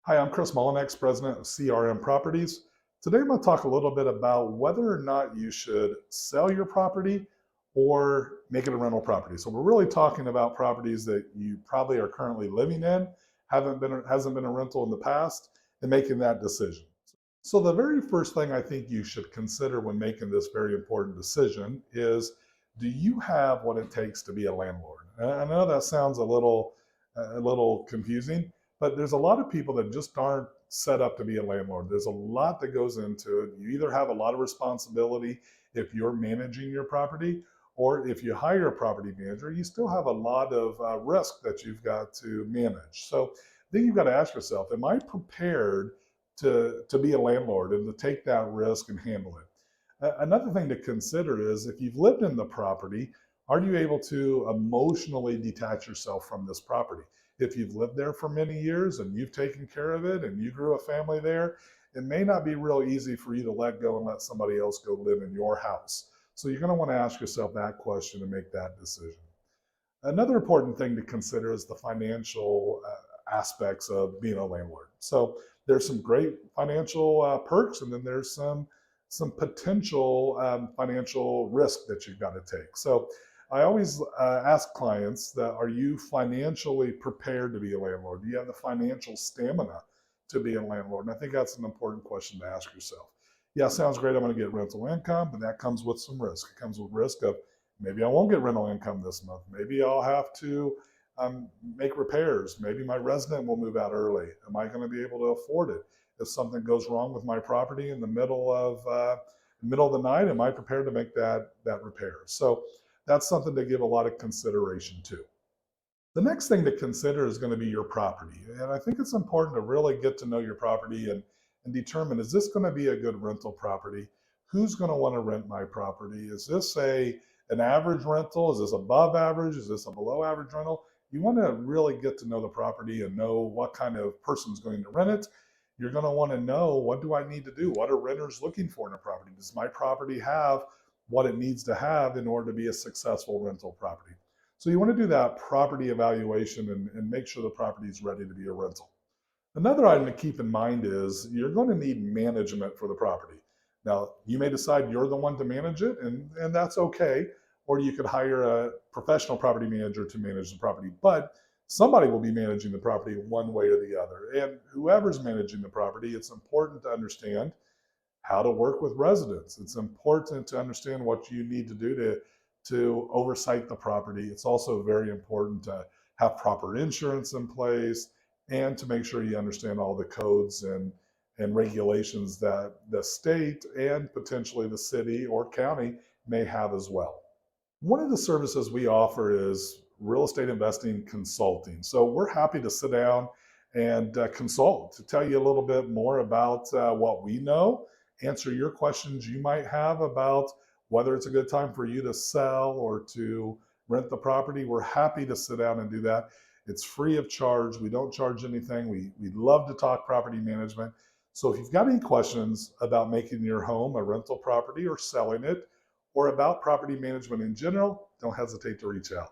Hi, I'm Chris Mullinax, president of CRM Properties. Today I'm going to talk a little bit about whether or not you should sell your property or make it a rental property. So we're really talking about properties that you probably are currently living in, hasn't been a rental in the past, and making that decision. So the very first thing I think you should consider when making this very important decision is, do you have what it takes to be a landlord? And I know that sounds a little confusing, but there's a lot of people that just aren't set up to be a landlord. There's a lot that goes into it. You either have a lot of responsibility if you're managing your property, or if you hire a property manager, you still have a lot of risk that you've got to manage. So then you've got to ask yourself, am I prepared to be a landlord and to take that risk and handle it? Another thing to consider is, if you've lived in the property, are you able to emotionally detach yourself from this property? If you've lived there for many years and you've taken care of it and you grew a family there, it may not be real easy for you to let go and let somebody else go live in your house. So you're going to want to ask yourself that question and make that decision. Another important thing to consider is the financial aspects of being a landlord. So there's some great financial perks, and then there's some potential financial risk that you've got to take. So I always ask clients that, are you financially prepared to be a landlord? Do you have the financial stamina to be a landlord? And I think that's an important question to ask yourself. Yeah, sounds great. I'm going to get rental income, but that comes with some risk. It comes with risk of, maybe I won't get rental income this month. Maybe I'll have to make repairs. Maybe my resident will move out early. Am I going to be able to afford it? If something goes wrong with my property in the middle of the night, am I prepared to make that repair? So that's something to give a lot of consideration to. The next thing to consider is going to be your property. And I think it's important to really get to know your property and determine, is this going to be a good rental property? Who's going to want to rent my property? Is this an average rental? Is this above average? Is this a below average rental? You want to really get to know the property and know what kind of person is going to rent it. You're going to want to know, what do I need to do? What are renters looking for in a property? Does my property have what it needs to have in order to be a successful rental property? So you want to do that property evaluation and make sure the property is ready to be a rental. Another item to keep in mind is, you're going to need management for the property. Now, you may decide you're the one to manage it, and that's okay. Or you could hire a professional property manager to manage the property. But somebody will be managing the property one way or the other. And whoever's managing the property, it's important to understand how to work with residents. It's important to understand what you need to do to oversight the property. It's also very important to have proper insurance in place, and to make sure you understand all the codes and regulations that the state and potentially the city or county may have as well. One of the services we offer is real estate investing consulting. So we're happy to sit down and consult to tell you a little bit more about what we know, answer your questions you might have about whether it's a good time for you to sell or to rent the property. We're happy to sit down and do that. It's free of charge. We don't charge anything. We love to talk property management. So if you've got any questions about making your home a rental property or selling it, or about property management in general, don't hesitate to reach out.